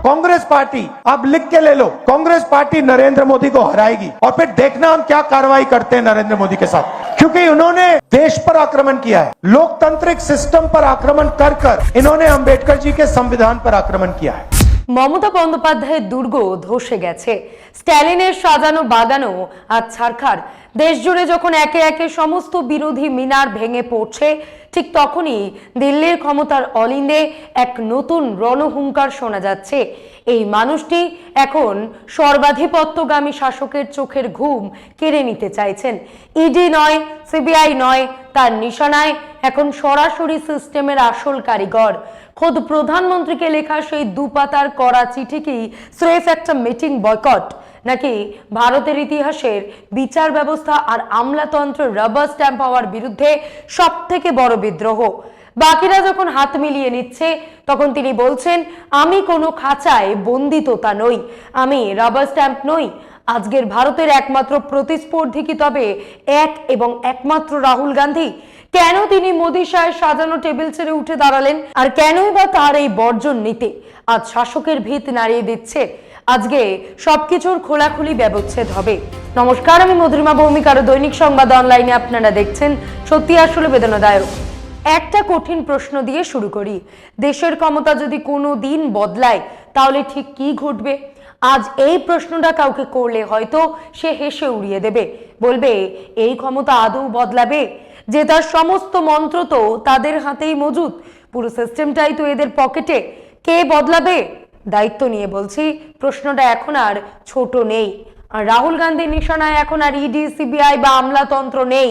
Congress party आप लिख के ले लो, कांग्रेस पार्टी नरेंद्र मोदी को हराएगी और फिर देखना हम क्या कार्रवाई करते हैं नरेंद्र मोदी के साथ, क्योंकि उन्होंने देश पर आक्रमण किया है, लोकतांत्रिक सिस्टम पर आक्रमण कर कर इन्होंने अंबेडकर जी के संविधान पर आक्रमण किया है। মমতা বন্দ্যোপাধ্যায়ের দুর্গ ধসে গেছে, স্ট্যালিনের সাজানো বাগানো আজ ছারখার। দেশ জুড়ে যখন একে একে সমস্ত বিরোধী মিনার ভেঙে পড়ছে, ঠিক তখনই দিল্লির ক্ষমতার অলিন্দে এক নতুন রণহুঙ্কার শোনা যাচ্ছে। এই মানুষটি এখন সর্বাধিপত্যগামী শাসকের চোখের ঘুম কেড়ে নিতে চাইছেন। ইডি নয়, সিবিআই নয়, তার নিশানায় এখন সরাসরি সিস্টেমের আসল কারিগর। খোদ প্রধানমন্ত্রীকে লেখা সেই দুপাতার করা চিঠিকেই স্রেফ একটা মিটিং বয়কট, নাকি ভারতের ইতিহাসের বিচার ব্যবস্থা আর আমলাতন্ত্রের রাবার স্ট্যাম্প হওয়ার বিরুদ্ধে সব থেকে বড় বিদ্রোহ? বাকিরা যখন হাত মিলিয়ে নিচ্ছে, তখন তিনি বলছেন, আমি কোনো খাঁচায় বন্দিততা নই, আমি রাবার স্ট্যাম্প নই। আজকের ভারতের একমাত্র প্রতিস্পর্ধী কি তবে এক এবং একমাত্র রাহুল গান্ধী? কেন তিনি মোদী শাহের সাজানো টেবিল ছেড়ে উঠে দাঁড়ালেন, আর কেনই বা তার এই বর্জন নীতি আজ শাসকের ভিত নাড়িয়ে দিচ্ছে? আজকে সবকিছুর খোলাখুলি ব্যবচ্ছেদ হবে। নমস্কার, আমি মধুরিমা ভৌমিক, আর দৈনিক সংবাদ অনলাইনে আপনারা দেখছেন। সত্যি আসলে বেদনাদায়ক। একটা কঠিন প্রশ্ন দিয়ে শুরু করি। দেশের ক্ষমতা যদি কোনো দিন বদলায়, তাহলে ঠিক কি ঘটবে? আজ এই প্রশ্নটা কাউকে করলে হয়তো সে হেসে উড়িয়ে দেবে, বলবে এই ক্ষমতা আদৌ বদলাবে? যে তার সমস্ত মন্ত্র তো তাদের হাতেই মজুদ, পুরো সিস্টেমটাই তো এদের পকেটে। কে বদলাবে? দায়িত্ব নিয়ে বলছি, প্রশ্নটা এখন আর ছোট নেই। আর রাহুল গান্ধীর নিশানায় এখন আর ইডি, সিবিআই বা আমলাতন্ত্র নেই।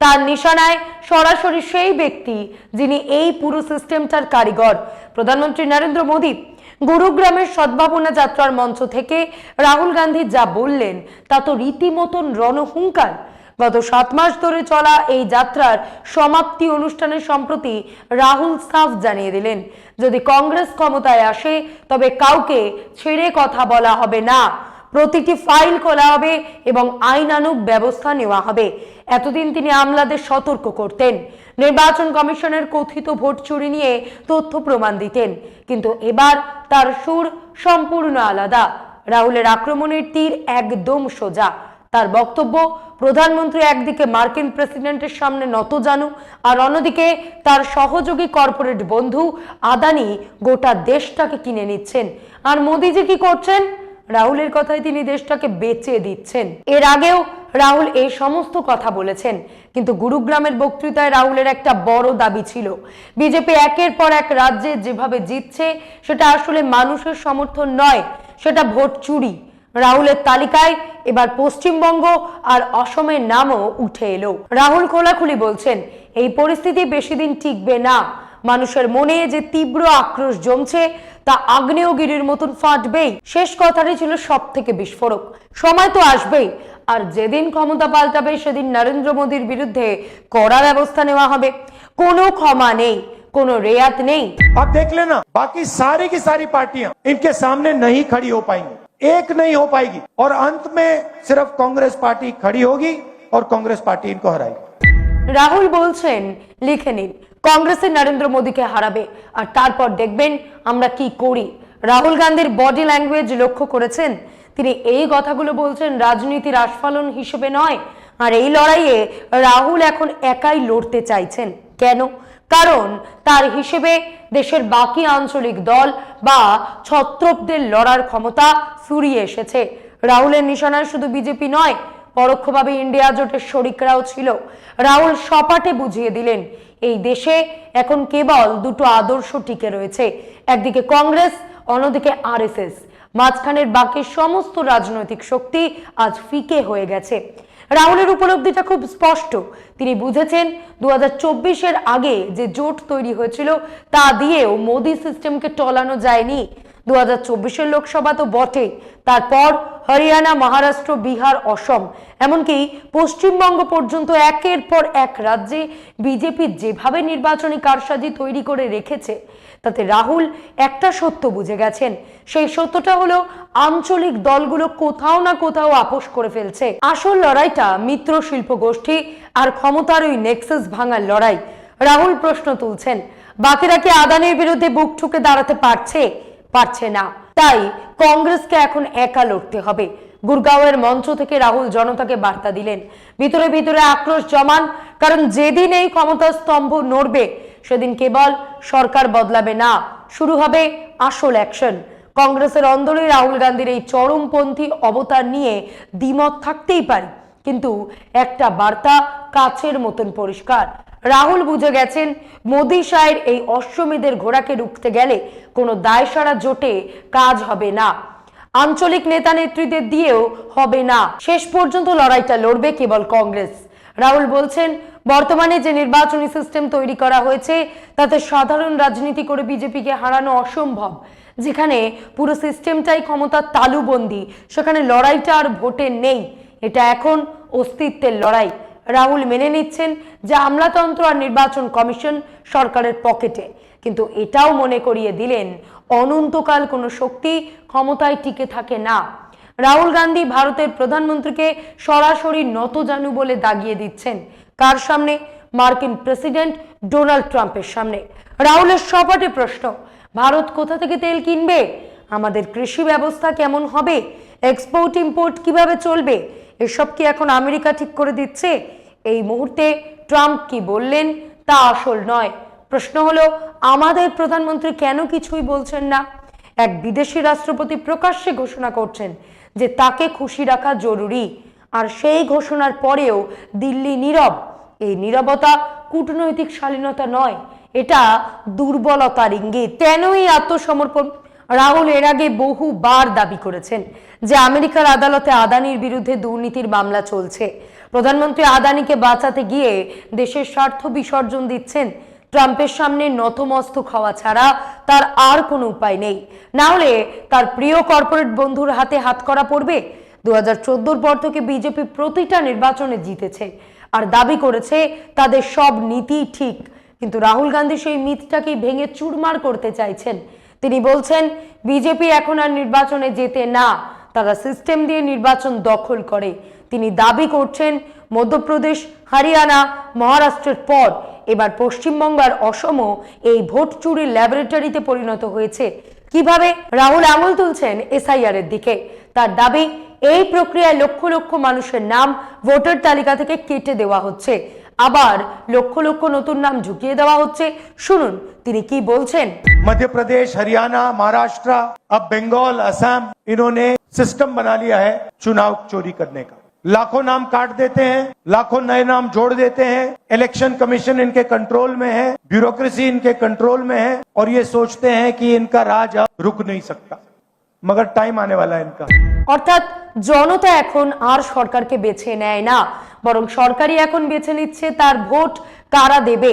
তার নিশানায় সরাসরি সেই ব্যক্তি যিনি এই পুরো সিস্টেমটার কারিগর, প্রধানমন্ত্রী নরেন্দ্র মোদী। গুরুগ্রামের সদ্ভাবনা যাত্রার মঞ্চ থেকে রাহুল গান্ধী যা বললেন তা তো রীতিমতন রণহুঙ্কার। গত 7 মাস ধরে চলা এই যাত্রার সমাপ্তি অনুষ্ঠানে সম্প্রতি রাহুল সাফ জানিয়ে দিলেন, যদি কংগ্রেস ক্ষমতায় আসে তবে কাউকে ছেড়ে কথা বলা হবে না, প্রতিটি ফাইল খোলা হবে এবং আইনানুগ ব্যবস্থা নেওয়া হবে। এতদিন তিনি আমলাদের সতর্ক করতেন, নির্বাচন কমিশনের কথিত ভোট চুরি নিয়ে তথ্য প্রমাণ দিতেন, কিন্তু এবার তার সুর সম্পূর্ণ আলাদা। রাহুলের আক্রমণের তীর একদম সোজা। তার বক্তব্য, প্রধানমন্ত্রী একদিকে মার্কিন প্রেসিডেন্টের সামনে নতজানু, আর অন্যদিকে তার সহযোগী কর্পোরেট বন্ধু আদানি গোটা দেশটাকে কিনে নিচ্ছেন। আর মোদিজি কি করছেন? রাহুলের কথায় তিনি দেশটাকে বেচে দিচ্ছেন। এর আগেও রাহুল এই সমস্ত কথা বলেছেন, কিন্তু গুরুগ্রামের বক্তৃতায় রাহুলের একটা বড় দাবি ছিল, বিজেপি একের পর এক রাজ্যে যেভাবে জিতছে সেটা আসলে মানুষের সমর্থন নয়, সেটা ভোট চুরি। রাহুলের তালিকায় এবার পশ্চিমবঙ্গ আর অসমের নামও উঠে এলো। রাহুল খোলাখুলি বলছেন, এই পরিস্থিতি বেশি দিন টিকবে না। মানুষের মনে যে তীব্র আক্রোশ জমছে তা আগ্নেয়গিরির মতন ফাটবেই। শেষ কথাটি ছিল সব থেকে বিস্ফোরক। সময় তো আসবেই, আর যেদিন ক্ষমতা পাল্টাবে সেদিন নরেন্দ্র মোদীর বিরুদ্ধে কড়া ব্যবস্থা নেওয়া হবে। কোনো ক্ষমা নেই, কোনো রেয়াত নেই। आप देख लेना, बाकी सारी की सारी पार्टियां इनके सामने नहीं खड़ी हो पाएंगी, एक नहीं हो पाएगी, और अंत में सिर्फ कांग्रेस पार्टी खड़ी होगी और कांग्रेस पार्टी इनको हराएगी। রাহুল বলছেন, লিখে নিন, কংগ্রেসের নরেন্দ্র মোদীকে হারাবে, আর তারপর দেখবেন আমরা কি করি। রাহুল গান্ধীর বডি ল্যাঙ্গুয়েজ লক্ষ্য করেছেন? তিনি এই কথাগুলো বলছেন রাজনীতির আস্ফালন হিসেবে নয়। আর এই লড়াইয়ে রাহুল এখন একাই লড়তে চাইছেন। কেন? কারণ তার হিসেবে দেশের বাকি আঞ্চলিক দল বা ছত্রপদের লড়ার ক্ষমতা ফুরিয়ে এসেছে। রাহুলের নিশানায় শুধু বিজেপি নয়, পরোক্ষভাবে ইন্ডিয়া জোটের শরিকরাও ছিল। রাহুল সপাটে বুঝিয়ে দিলেন, এই দেশে এখন কেবল দুটো আদর্শ টিকে রয়েছে, একদিকে কংগ্রেস, অন্যদিকে আরএসএস। মাঝখানের বাকি সমস্ত রাজনৈতিক শক্তি আজ ফিকে হয়ে গেছে। রাহুলের উপলব্ধিটা খুব স্পষ্ট। তিনি বুঝেছেন 2024-এর আগে যে জোট তৈরি হয়েছিল তা দিয়েও মোদী সিস্টেমকে টলানো যায়নি। 2024-এর লোকসভা তো বটে, তারপর হরিয়ানা, মহারাষ্ট্র, বিহার, অসম, এমনকি পশ্চিমবঙ্গ পর্যন্ত একের পর এক রাজ্যে বিজেপি যেভাবে নির্বাচনী কারসাজি তৈরি করে রেখেছে, তাতে রাহুল একটা সত্য বুঝে গেছেন। সেই সত্যটা হলো আঞ্চলিক দলগুলো কোথাও না কোথাও আপোষ করে ফেলছে। আসল লড়াইটা মিত্র শিল্প গোষ্ঠী আর ক্ষমতার ওই নেক্সাস ভাঙার লড়াই। রাহুল প্রশ্ন তুলছেন, বাকিরা কি আদানির বিরুদ্ধে বুক ঠুকে দাঁড়াতে পারছে? পারছে না। তাই কংগ্রেসকে এখন একা লড়তে হবে। গুরগাঁওয়ের মঞ্চ থেকে রাহুল জনতাকে বার্তা দিলেন, ভিতরে ভিতরে আক্রোশ জমান, কারণ যেদিন এই ক্ষমতা স্তম্ভ নড়বে সেদিন কেবল সরকার বদলাবে না, শুরু হবে আসল অ্যাকশন। কংগ্রেসের অন্দরে রাহুল গান্ধীর এই চরমপন্থী অবতার নিয়ে দ্বিমত থাকতেই পারে, কিন্তু একটা বার্তা কাচের মতন পরিষ্কার। রাহুল বুঝে গেছেন মোদী শাহের এই অশ্বমেধের ঘোড়াকে রুখতে গেলে কোনো দায়সারা জোটে কাজ হবে না, আঞ্চলিক নেতা নেত্রীদের দিয়েও হবে না, শেষ পর্যন্ত লড়াইটা লড়বে কেবল কংগ্রেস। রাহুল বলছেন, বর্তমানে যে নির্বাচনী সিস্টেম তৈরি করা হয়েছে তাতে সাধারণ রাজনীতি করে বিজেপিকে হারানো অসম্ভব। যেখানে পুরো সিস্টেমটাই ক্ষমতার তালুবন্দি, সেখানে লড়াইটা আর ভোটের নেই, এটা এখন অস্তিত্বের লড়াই। রাহুল মেনে নিচ্ছেন যে আমলাতন্ত্র আর নির্বাচন কমিশন সরকারের পকেটে, কিন্তু এটাও মনে করিয়ে দিলেন অনন্তকাল কোনো শক্তি ক্ষমতায় টিকে থাকে না। রাহুল গান্ধী ভারতের প্রধানমন্ত্রীকে সরাসরি নতজানু বলে দাগিয়ে দিচ্ছেন। কার সামনে? মার্কিন প্রেসিডেন্ট ডোনাল্ড ট্রাম্পের সামনে। রাহুলের সপাটে প্রশ্ন, ভারত কোথা থেকে তেল কিনবে? আমাদের কৃষি ব্যবস্থা কেমন হবে? এক্সপোর্ট ইম্পোর্ট কিভাবে চলবে? এসব কি এখন আমেরিকা ঠিক করে দিচ্ছে? এই মুহূর্তে ট্রাম্প কি বললেন তা আসল নয়, প্রশ্ন হলো আমাদের প্রধানমন্ত্রী কেন কিছুই বলছেন না? এক বিদেশি রাষ্ট্রপতি প্রকাশ্যে ঘোষণা করছেন যে তাকে খুশি রাখা জরুরি, আর সেই ঘোষণার পরেও দিল্লি নীরব। এই নীরবতা কূটনৈতিক শালীনতা নয়, এটা দুর্বলতার ইঙ্গিত। কেন এই আত্মসমর্পণ? রাহুল এর আগে বহুবার দাবি করেছেন যে আমেরিকার আদালতে আদানির বিরুদ্ধে দুর্নীতির মামলা চলছে। প্রধানমন্ত্রী আদানিকে বাঁচাতে গিয়ে দেশের স্বার্থ বিসর্জন দিচ্ছেন। ট্রাম্পের সামনে নতমস্তক হওয়া ছাড়া তার আর কোনো উপায় নেই, না হলে তার প্রিয় কর্পোরেট বন্ধুর হাতে হাতকড়া পড়বে। 2014 পর থেকে বিজেপি প্রতিটা নির্বাচনে জিতেছে আর দাবি করেছে তাদের সব নীতি ঠিক, কিন্তু রাহুল গান্ধী সেই মিথটাকেই ভেঙে চুরমার করতে চাইছেন। তিনি বলছেন বিজেপি এখন আর নির্বাচনে জেতে না, তারা সিস্টেম দিয়ে নির্বাচন দখল করে। তিনি দাবি করছেন মধ্যপ্রদেশ, হরিয়ানা, মহারাষ্ট্রের পর এবার পশ্চিমবঙ্গ আর অসমও এই ভোট চুরির ল্যাবরেটরিতে পরিণত হয়েছে। কিভাবে? রাহুল আঙুল তুলছেন এসআইআর এর দিকে। তার দাবি এই প্রক্রিয়ায় লক্ষ লক্ষ মানুষের নাম ভোটার তালিকা থেকে কেটে দেওয়া হচ্ছে, আবার লক্ষ লক্ষ নতুন নাম ঢুকিয়ে দেওয়া হচ্ছে। শুনুন তিনি কি বলছেন। मध्य प्रदेश, हरियाणा, महाराष्ट्र, अब बंगाल, असम, इन्होंने सिस्टम बना लिया है चुनाव चोरी करने का। लाखों नाम काट देते हैं, लाखों नए नाम जोड़ देते हैं। इलेक्शन कमीशन इनके कंट्रोल में है, ब्यूरोक्रेसी इनके कंट्रोल में है, और ये सोचते हैं कि इनका राज अब रुक नहीं सकता, मगर टाइम आने वाला है इनका। অর্থাৎ জনতা এখন আর সরকারকে বেছে নেয় না, বরং সরকারই এখন বেছে নিচ্ছে তার ভোট কারা দেবে।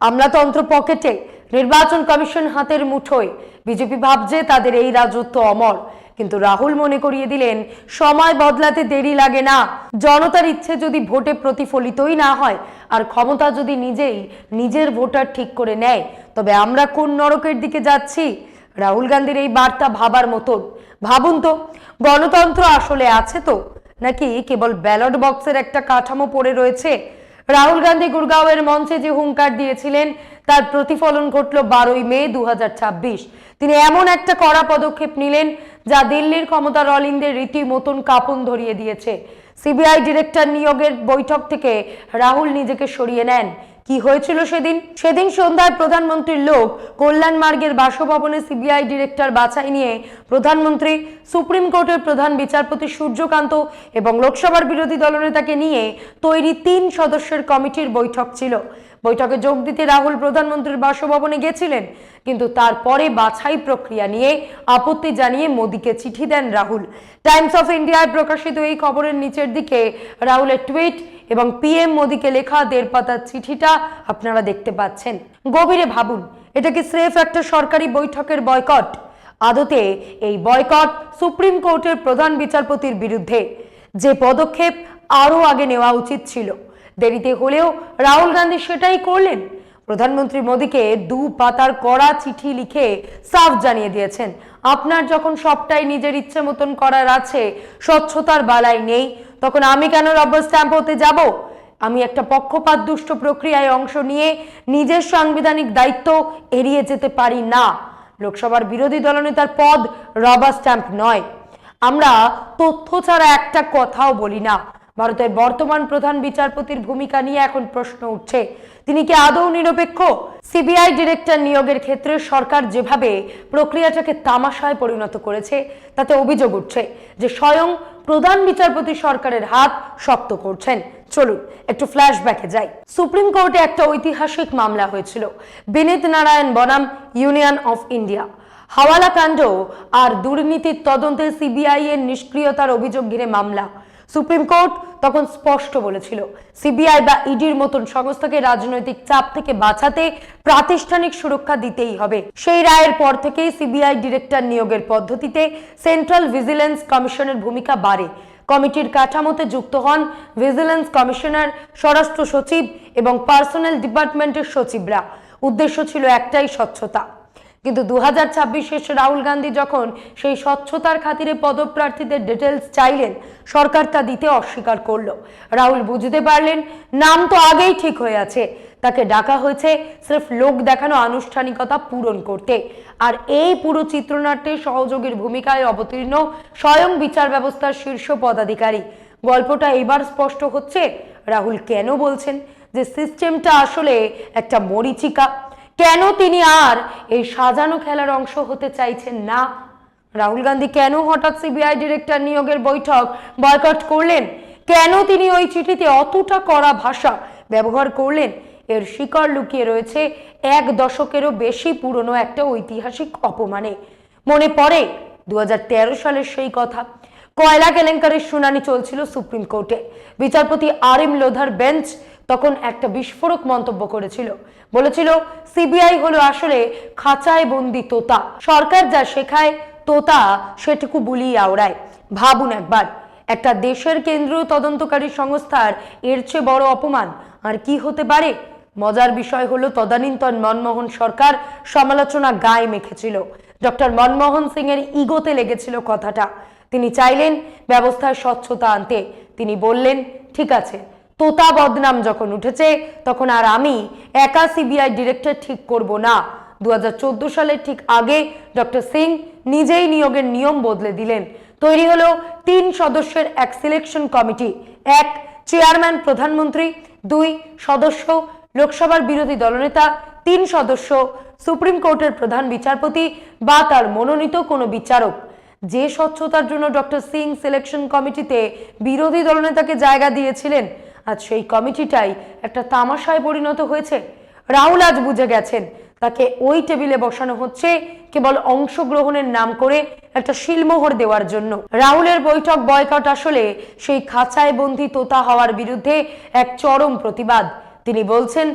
আমলাতন্ত্র পকেটে, নির্বাচন কমিশন হাতের মুঠোয়। বিজেপি ভাবছে তাদের এই রাজত্ব অমর, কিন্তু রাহুল মনে করিয়ে দিলেন সময় বদলাতে দেরি লাগে না। জনতার ইচ্ছে যদি ভোটে প্রতিফলিতই না হয় আর ক্ষমতা যদি নিজেই নিজের ভোটার ঠিক করে নেয়, তবে আমরা কোন নরকের দিকে যাচ্ছি? রাহুল গান্ধীর এই বার্তা ভাবার মতন। ভাবুন তো, গণতন্ত্র আসলে আছে তো, নাকি কেবল ব্যালট বক্সের একটা কাঠামো পড়ে রয়েছে? রাহুল গান্ধী গুরগাঁওয়ের মঞ্চে যে হুঙ্কার দিয়েছিলেন তার প্রতিফলন ঘটল 12ই মে 2026। তিনি এমন একটা কড়া পদক্ষেপ নিলেন যা দিল্লির ক্ষমতার অলিন্দের রীতিমতন কাঁপন ধরিয়ে দিয়েছে। সিবিআই ডিরেক্টর নিয়োগের বৈঠক থেকে রাহুল নিজেকে সরিয়ে নেন। কি হয়েছিল সেদিন? সেদিন সন্ধ্যায় প্রধানমন্ত্রীর লোক কল্যাণ মার্গের বাসভবনে সিবিআই ডিরেক্টর বাছাই নিয়ে প্রধানমন্ত্রী, সুপ্রিম কোর্টের প্রধান বিচারপতি সূর্যকান্ত এবং লোকসভার বিরোধী দলনেতাকে নিয়ে তৈরি 3 সদস্যের কমিটির বৈঠক ছিল। বৈঠকে যোগ দিতে রাহুল প্রধানমন্ত্রীর বাসভবনে গেছিলেন, কিন্তু তারপরে বাছাই প্রক্রিয়া নিয়ে আপত্তি জানিয়ে মোদীকে চিঠি দেন রাহুল। টাইমস অফ ইন্ডিয়ায় প্রকাশিত এই খবরের নিচের দিকে রাহুলের টুইট এবং পিএম মোদীকে লেখা 1.5 পাতার চিঠিটা আপনারা দেখতে পাচ্ছেন। গভীরে ভাবুন, এটা কি স্রেফ একটা সরকারি বৈঠকের বয়কট? আদতে এই বয়কট সুপ্রিম কোর্টের প্রধান বিচারপতির বিরুদ্ধে, যে পদক্ষেপ আরো আগে নেওয়া উচিত ছিল। দেরিতে হলেও রাহুল গান্ধী সেটাই করলেন। প্রধানমন্ত্রী মোদীকে 2 পাতার কড়া চিঠি লিখে সাফ জানিয়ে দিয়েছেন, আপনার যখন সবটাই নিজের ইচ্ছে মতন করার আছে, স্বচ্ছতার বালাই নেই, তখন আমি কেন রবার স্ট্যাম্প হতে যাব? আমি একটা পক্ষপাত দুষ্ট প্রক্রিয়ায় অংশ নিয়ে নিজের সাংবিধানিক দায়িত্ব এড়িয়ে যেতে পারি না। লোকসভার বিরোধী দলনেতার পদ রাবার স্ট্যাম্প নয়। আমরা তথ্য ছাড়া একটা কথাও বলি না। ভারতের বর্তমান প্রধান বিচারপতির ভূমিকা নিয়ে এখন প্রশ্ন উঠছে, তিনি কি আদৌ নিরপেক্ষ? সিবিআই ডিরেক্টর নিয়োগের ক্ষেত্রে সরকার যেভাবে প্রক্রিয়াটাকে তামাশায় পরিণত করেছে, তাতে অভিযোগ উঠছে যে স্বয়ং প্রধান বিচারপতি সরকারের হাত শক্ত করছেন। চলুন একটু ফ্ল্যাশব্যাকে যাই। সুপ্রিম কোর্টে একটা ঐতিহাসিক মামলা হয়েছিল, বিনীত নারায়ণ বনাম ইউনিয়ন অফ ইন্ডিয়া। হাওয়ালা কাণ্ড আর দুর্নীতির তদন্তে সিবিআই এর নিষ্ক্রিয়তার অভিযোগ ঘিরে মামলা। সুপ্রিম কোর্ট তখন স্পষ্ট বলেছিল, সিবিআই বা ইডির মতন সংস্থাকে রাজনৈতিক চাপ থেকে বাঁচাতে প্রাতিষ্ঠানিক সুরক্ষা দিতেই হবে। সেই রায়ের পর থেকেই সিবিআই ডিরেক্টর নিয়োগের পদ্ধতিতে সেন্ট্রাল ভিজিলেন্স কমিশনের ভূমিকা বাড়ে। কমিটির কাঠামোতে যুক্ত হন ভিজিলেন্স কমিশনার, স্বরাষ্ট্র সচিব এবং পার্সোনাল ডিপার্টমেন্টের সচিবরা। উদ্দেশ্য ছিল একটাই, স্বচ্ছতা। কিন্তু 2026 রাহুল গান্ধী যখন সেই স্বচ্ছতার খাতিরে পদপ্রার্থীদের ডিটেলস চাইলেন, সরকার তা দিতে অস্বীকার করলো। রাহুল বুঝতে পারলেন নাম তো আগেই ঠিক হয়ে আছে, তাকে ডাকা হয়েছে সির্ফ লোক দেখানো আনুষ্ঠানিকতা পূরণ করতে। আর এই পুরো চিত্রনাট্যে সহযোগীর ভূমিকায় অবতীর্ণ স্বয়ং বিচার ব্যবস্থার শীর্ষ পদাধিকারী। গল্পটা এবার স্পষ্ট হচ্ছে, রাহুল কেন বলছেন যে সিস্টেমটা আসলে একটা মরীচিকা। কেন তিনি আর এই সাজানো খেলার অংশ হতে চাইছেন না? রাহুল গান্ধী কেন হঠাৎ সিবিআই ডিরেক্টর নিয়োগের বৈঠক বয়কট করলেন? কেন তিনি ওই চিঠিতে অতটা কড়া ভাষা ব্যবহার করলেন? এর শিকড় লুকিয়ে রয়েছে এক দশকেরও বেশি পুরনো একটা ঐতিহাসিক অপমানে। মনে পড়ে 2013 সালের সেই কথা। কয়লা কেলেঙ্কারির শুনানি চলছিল সুপ্রিম কোর্টে। বিচারপতি আরিম লোধার বেঞ্চ তখন একটা বিস্ফোরক মন্তব্য করেছিল, বলেছিল সিবিআই হলো আসলে খাঁচায় বন্দি তোতা, সরকার যা শেখায় তোতা সেটুকু বুলিয়ে আওড়ায়। ভাবুন একবার, একটা দেশের কেন্দ্রীয় তদন্তকারী সংস্থার এর চেয়ে বড় অপমান আর কি হতে পারে? মজার বিষয় হলো তদানীন্তন মনমোহন সরকার সমালোচনা গায়ে মেখেছিল। ডক্টর মনমোহন সিং এর ইগোতে লেগেছিল কথাটা। তিনি চাইলেন ব্যবস্থায় স্বচ্ছতা আনতে। তিনি বললেন, ঠিক আছে, তোতা বদনাম যখন উঠেছে তখন আর আমি একা সিবিআই ডিরেক্টর ঠিক করব না। 2014 সালের ঠিক আগে ডক্টর সিং নিজেই নিয়োগের নিয়ম বদলে দিলেন। তৈরি হলো 3 সদস্যের এক সিলেকশন কমিটি। 1 চেয়ারম্যান প্রধানমন্ত্রী, 2 সদস্য লোকসভার বিরোধী দলনেতা, 3 সদস্য সুপ্রিম কোর্টের প্রধান বিচারপতি বা তার মনোনীত কোনো বিচারক। যে স্বচ্ছতার জন্য ডক্টর সিং সিলেকশন কমিটিতে বিরোধী দলনেতাকে জায়গা দিয়েছিলেন, আজ সেই কমিটিটাই একটা তামাশায় পরিণত হয়েছে। রাহুল আজ বুঝে গেছেন তাকে ওই টেবিলে বসানো হচ্ছে কেবল অংশগ্রহণের নাম করে একটা শিলমোহর দেওয়ার জন্য। রাহুলের বৈঠক বয়কট আসলে সেই খাঁচায় বন্দী তোতা হওয়ার বিরুদ্ধে এক চরম প্রতিবাদ। তিনি বলছেন,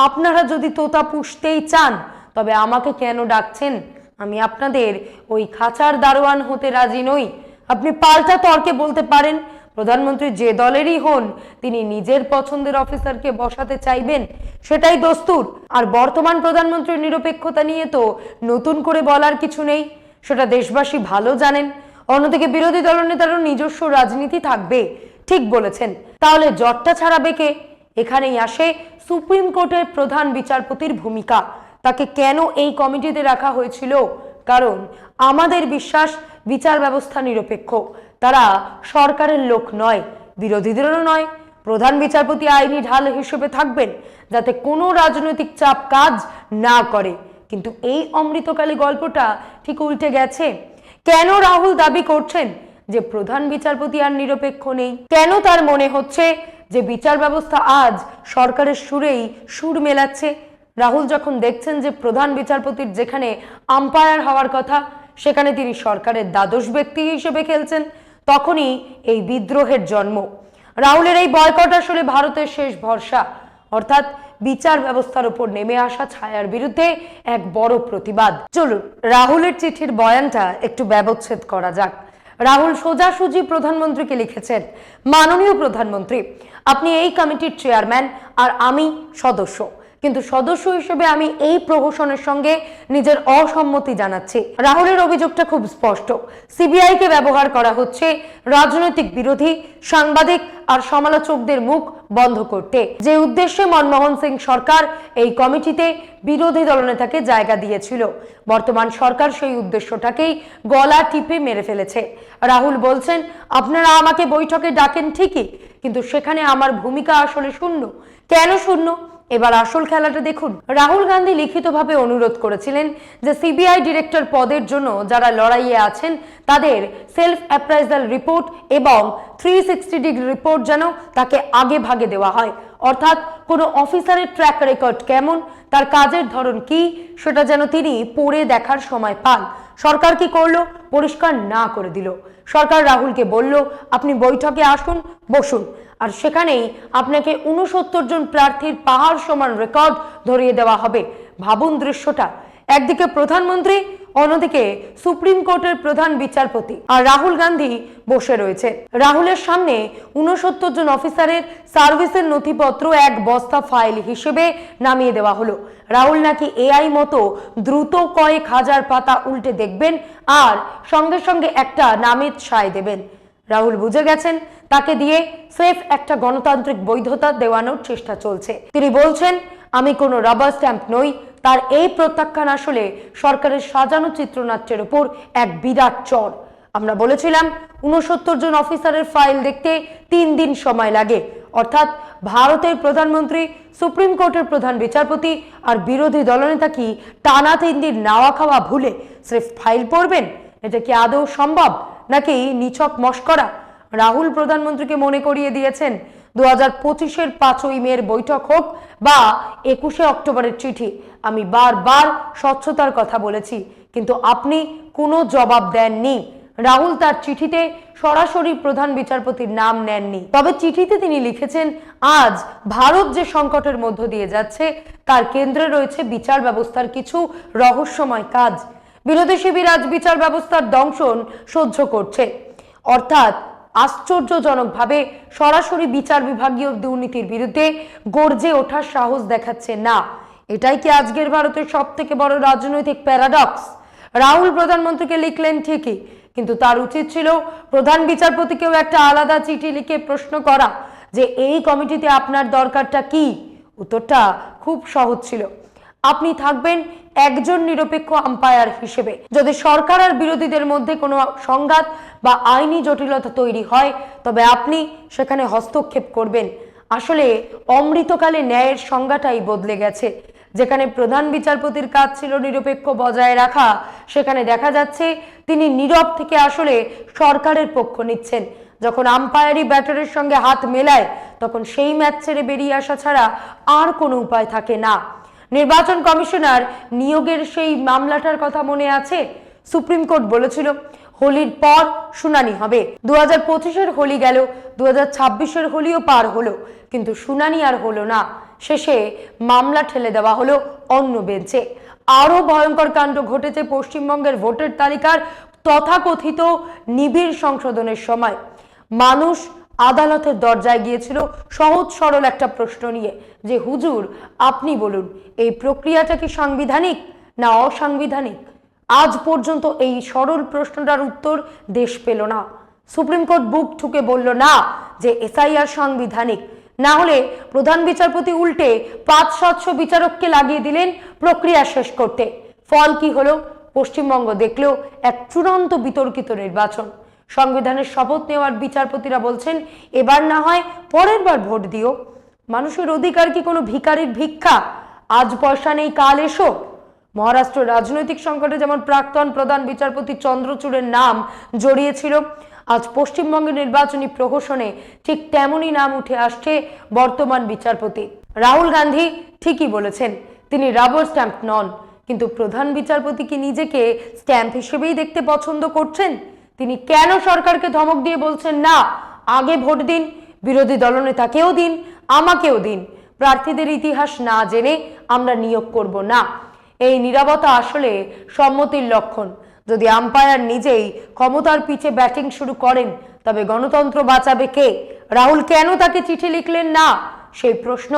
আপনারা যদি তোতা পুষতেই চান তবে আমাকে কেন ডাকছেন? আমি আপনাদের ওই খাঁচার দারোয়ান হতে রাজি নই। আপনি পাল্টা তর্কে বলতে পারেন, প্রধানমন্ত্রী যে দলেরই হন তিনি নিজের পছন্দের অফিসারকে বসাতে চাইবেন, সেটাই দস্তুর। আর বর্তমান প্রধানমন্ত্রীর নিরপেক্ষতা নিয়ে তো নতুন করে বলার কিছু নেই, সেটা দেশবাসী ভালো জানেন। অন্যদিকে বিরোধী দলনেতারও নিজস্ব রাজনীতি থাকবে, ঠিক বলেছেন। তাহলে জটটা ছাড়াবে কে? এখানেই আসে সুপ্রিম কোর্টের প্রধান বিচারপতির ভূমিকা। তাকে কেন এই কমিটিতে রাখা হয়েছিল? কারণ আমাদের বিশ্বাস বিচার ব্যবস্থা নিরপেক্ষ। তারা সরকারের লোক নয়, বিরোধীদেরও নয়। প্রধান বিচারপতি আইনি ঢাল হিসেবে থাকবেন, যাতে কোনো রাজনৈতিক চাপ কাজ না করে। কিন্তু এই অমৃতকালী গল্পটা ঠিক উল্টে গেছে। কেন রাহুল দাবি করছেন যে প্রধান বিচারপতি আর নিরপেক্ষ নেই? কেন তার মনে হচ্ছে যে বিচার ব্যবস্থা আজ সরকারের সুরেই সুর মেলাচ্ছে? রাহুল যখন দেখছেন যে প্রধান বিচারপতির যেখানে আম্পায়ার হওয়ার কথা, সেখানে তিনি সরকারের দ্বাদশ ব্যক্তি হিসেবে খেলছেন, তখনই এই বিদ্রোহের জন্ম। রাহুলের এই বয়কট আসলে ভারতের শেষ ভরসা, অর্থাৎ বিচার ব্যবস্থার উপর নেমে আসা ছায়ার বিরুদ্ধে এক বড় প্রতিবাদ। চলুন রাহুলের চিঠির বয়ানটা একটু ব্যবচ্ছেদ করা যাক। রাহুল সোজাসুজি প্রধানমন্ত্রীকে লিখেছেন, মাননীয় প্রধানমন্ত্রী, আপনি এই কমিটির চেয়ারম্যান আর আমি সদস্য। কিন্তু সদস্য হিসেবে আমি এই প্রহসনের সঙ্গে নিজের অসম্মতি জানাচ্ছি। রাহুলের অভিযোগটা খুব স্পষ্ট, সিবিআই কে ব্যবহার করা হচ্ছে রাজনৈতিক বিরোধী, সাংবাদিক আর সমালোচকদের মুখ বন্ধ করতে, যে উদ্দেশ্যে মনমোহন সিং সরকার এই কমিটিতে বিরোধী দলনেতাকে জায়গা দিয়েছিল। বর্তমান সরকার সেই উদ্দেশ্যটাকেই গলা টিপে মেরে ফেলেছে। রাহুল বলছেন, আপনারা আমাকে বৈঠকে ডাকেন ঠিকই, কিন্তু সেখানে আমার ভূমিকা আসলে শূন্য। কেন শূন্য? এবার আসল খেলাটা দেখুন। রাহুল গান্ধী লিখিতভাবে অনুরোধ করেছিলেন যে সিবিআই ডিরেক্টর পদের জন্য যারা লড়াইয়ে আছেন তাদের সেলফ অ্যাপ্রাইজাল রিপোর্ট এবং 360 ডিগ্রি রিপোর্ট যেন তাকে আগে ভাগে দেওয়া হয়। অর্থাৎ কোনো অফিসারের ট্র্যাক রেকর্ড কেমন, তার কাজের ধরন কি, সেটা যেন তিনি পড়ে দেখার সময় পান। সরকার কি করলো? পরিষ্কার না করে দিল। সরকার রাহুলকে বলল, আপনি বৈঠকে আসুন, বসুন, আর সেখানেই আপনাকে 69 জন প্রার্থীর পাহাড় সমান রেকর্ড ধরিয়ে দেওয়া হবে। ভাবুন দৃশ্যটা, একদিকে প্রধানমন্ত্রী, অন্যদিকে সুপ্রিম কোর্টের প্রধান বিচারপতি, আর রাহুল গান্ধী বসে রয়েছে। রাহুলের সামনে 69 জন অফিসারের সার্ভিসের নথিপত্র এক বস্তা ফাইল হিসেবে নামিয়ে দেওয়া হলো। রাহুল নাকি এআই মতো দ্রুত কয়েক হাজার পাতা উল্টে দেখবেন আর সঙ্গে সঙ্গে একটা নামের সায় দেবেন। রাহুল বুঝে গেছেন তাকে দিয়ে স্রেফ একটা গণতান্ত্রিক বৈধতা দেওয়ানোর চেষ্টা চলছে। তিনি বলছেন, আমি কোনো রাবার স্ট্যাম্প নই। তার এই প্রত্যাখ্যান আসলে সরকারের সাজানো চিত্রনাট্যের উপর এক বিরাট চড়। আমরা বলেছিলাম 69 জন অফিসারের ফাইল দেখতে 3 দিন সময় লাগে, অর্থাৎ ভারতের প্রধানমন্ত্রী, সুপ্রিম কোর্টের প্রধান বিচারপতি আর বিরোধী দলনেতা কি টানা 3 দিন নাওয়া খাওয়া ভুলে স্রেফ ফাইল পড়বেন? এটা কি আদৌ সম্ভব, নাকি নিছক মশকরা? রাহুল প্রধানমন্ত্রীকে মনে করিয়ে দিয়েছেন 2025-এর 5ই মের বৈঠক হোক বা 21শে অক্টোবরের চিঠি, আমি বারবার স্বচ্ছতার কথা বলেছি, কিন্তু আপনি কোনো জবাব দেননি। রাহুল তার চিঠিতে সরাসরি প্রধান বিচারপতির নাম নেননি, তবে চিঠিতে তিনি লিখেছেন, আজ ভারত যে সংকটের মধ্য দিয়ে যাচ্ছে তার কেন্দ্রে রয়েছে বিচার ব্যবস্থার কিছু রহস্যময় কাজ। বিরোধী শিবির আজ বিচার ব্যবস্থার দংশন সহ্য করছে, অর্থাৎ আশ্চর্যজনকভাবে সরাসরি বিচার বিভাগীয় দুর্নীতির বিরুদ্ধে গর্জে ওঠার সাহস দেখাচ্ছে না। এটাই কি আজকের ভারতের সব থেকে বড় রাজনৈতিক প্যারাডক্স? রাহুল প্রধানমন্ত্রীকে লিখলেন ঠিকই, কিন্তু তার উচিত ছিল প্রধান বিচারপতিকেও একটা আলাদা চিঠি লিখে প্রশ্ন করা যে এই কমিটিতে আপনার দরকারটা কি। উত্তরটা খুব সহজ ছিল, আপনি থাকবেন একজন নিরপেক্ষ আম্পায়ার হিসেবে। যদি সরকার আর বিরোধীদের মধ্যে কোনো সংঘাত বা আইনি জটিলতা তৈরি হয় তবে আপনি সেখানে হস্তক্ষেপ করবেন। আসলে অমৃতকালে ন্যায়ের সংজ্ঞাটাই বদলে গেছে। যেখানে প্রধান বিচারপতির কাজ ছিল নিরপেক্ষ বজায় রাখা, সেখানে দেখা যাচ্ছে তিনি নীরব থেকে আসলে সরকারের পক্ষ নিচ্ছেন। যখন আম্পায়ারি ব্যাটারের সঙ্গে হাত মেলায় তখন সেই ম্যাচ ছেড়ে বেরিয়ে আসা ছাড়া আর কোনো উপায় থাকে না। নির্বাচন কমিশনার নিয়োগের সেই মামলাটার কথা মনে আছে? সুপ্রিম কোর্ট বলেছিল হোলির পর শুনানি হবে। 2025-এর হোলি গেল, 2026-এর হোলিও পার হলো, কিন্তু শুনানি আর হলো না। শেষে মামলা ঠেলে দেওয়া হলো অন্য বেঞ্চে। আরো ভয়ঙ্কর কাণ্ড ঘটেছে পশ্চিমবঙ্গের ভোটার তালিকার তথাকথিত নিবিড় সংশোধনের সময়। মানুষ আদালতের দরজায় গিয়েছিল সহজ সরল একটা প্রশ্ন নিয়ে যে হুজুর আপনি বলুন এই প্রক্রিয়াটা কি সাংবিধানিক না অসাংবিধানিক? আজ পর্যন্ত এই সরল প্রশ্নটার উত্তর দেশ পেল না। সুপ্রিম কোর্ট বুক ঠুকে বলল না যে এসআইআর সাংবিধানিক, না হলে প্রধান বিচারপতি উল্টে 500-700 বিচারককে লাগিয়ে দিলেন প্রক্রিয়া শেষ করতে। ফল কি হলো? পশ্চিমবঙ্গ দেখলেও এক চূড়ান্ত বিতর্কিত নির্বাচন। সংবিধানের শপথ নেওয়ার বিচারপতিরা বলছেন এবার না হয় পরের বার ভোট দিও। মানুষের অধিকার কি কোনো ভিখারির ভিক্ষা? আজ পয়সা নেই কাল এসো। মহারাষ্ট্র রাজনৈতিক সংকটে যেমন প্রাক্তন প্রধান বিচারপতি চন্দ্রচূড়ের নাম জড়িয়েছিল, আজ পশ্চিমবঙ্গের নির্বাচনী প্রহসনে ঠিক তেমনই নাম উঠে আসছে বর্তমান বিচারপতি। রাহুল গান্ধী ঠিকই বলেছেন তিনি রাবার স্ট্যাম্প নন, কিন্তু প্রধান বিচারপতি কি নিজেকে স্ট্যাম্প হিসেবেই দেখতে পছন্দ করছেন? তিনি কেন সরকারকে ধমক দিয়ে বলছেন না আগে ভোট দিন, বিরোধী দলনেতাকেও দিন, আমাকেও দিন, প্রার্থীদের ইতিহাস না জেনে আমরা নিয়োগ করব না? এই নীরবতা আসলে সম্মতির লক্ষণ। যদি আম্পায়ার নিজেই ক্ষমতার পিছে ব্যাটিং শুরু করেন তবে গণতন্ত্র বাঁচাবে কে? রাহুল কেন তাকে চিঠি লিখলেন না সেই প্রশ্ন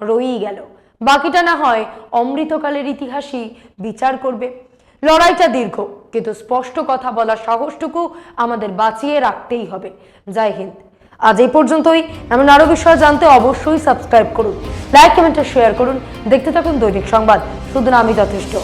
রয়েই গেল। বাকিটা না হয় অমৃতকালের ইতিহাসই বিচার করবে। লড়াইটা দীর্ঘ, কিন্তু স্পষ্ট কথা বলার সাহসটুকু আমাদের বাঁচিয়ে রাখতেই হবে। জয় হিন্দ। আজ এই পর্যন্তই। এমন আরো বিষয় জানতে অবশ্যই সাবস্ক্রাইব করুন, লাইক কমেন্ট শেয়ার করুন। দেখতে থাকুন দৈনিক সংবাদ, শুধু না আমি যথেষ্ট।